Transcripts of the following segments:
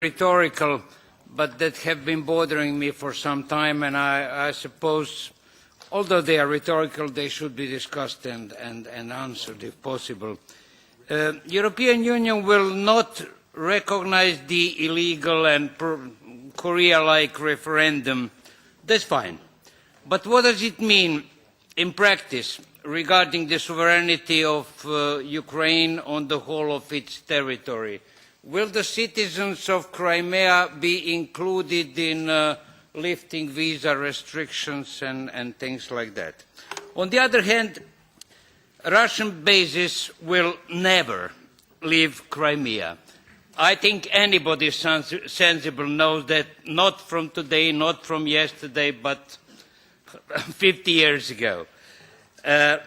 rhetorical, but that have been bothering me for some time, and I suppose, although they are rhetorical, they should be discussed and answered if possible. European Union will not recognize the illegal and Korea-like referendum. That's fine. But what does it mean in practice regarding the sovereignty of Ukraine on the whole of its territory? Will the citizens of Crimea be included in lifting visa restrictions and things like that? On the other hand, Russian bases will never leave Crimea. I think anybody sensible knows that, not from today, not from yesterday, but 50 years ago. How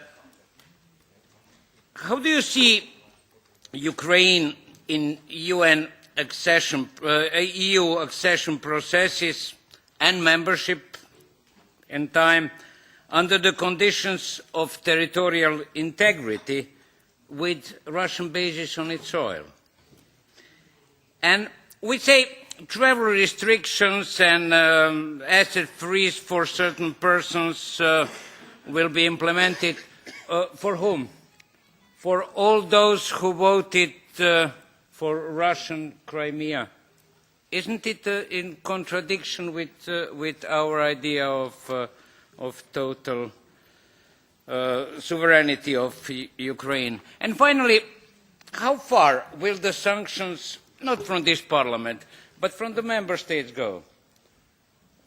do you see Ukraine in EU accession processes and membership in time under the conditions of territorial integrity with Russian bases on its soil? And we say travel restrictions and asset freeze for certain persons will be implemented. For whom? For all those who voted for Russian Crimea. Isn't it in contradiction with our idea of total sovereignty of Ukraine? And finally, how far will the sanctions, not from this Parliament, but from the Member States go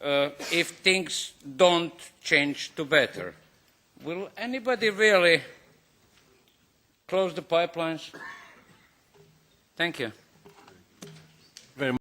if things don't change to better? Will anybody really close the pipelines? Thank you.